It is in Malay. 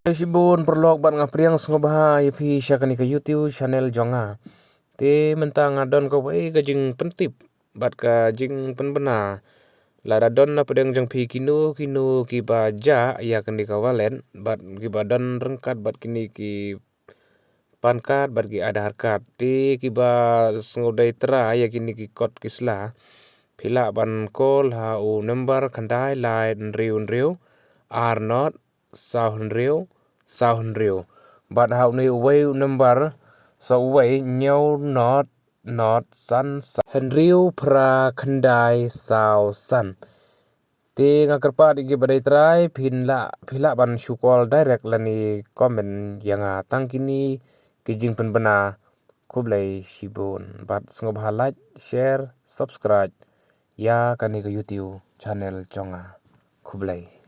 Sibun perlok bat ngapriang sengobaha yapi syakani ke YouTube channel jonga. Te mentang adon ko wei gajing pentip bat ka jing penbena. Lada don na pedang jang pi kinu ki baja ya kendi kawalen bat ki badan rengkat bat kini ki pankat bat ki ada harkat. Te ki ba sengodai tera ya kini ki kot kisla. Pila ban kol ha u number kandai lai nriu are not sound real but how ni way number so way nhau not san henriu pra khandai sao san te ngakerpa di badai try pila ban syukol direct lani comment yang tangkini kijing penbena kublai shibun but sengob like share subscribe ya kani ke YouTube channel jonga kublai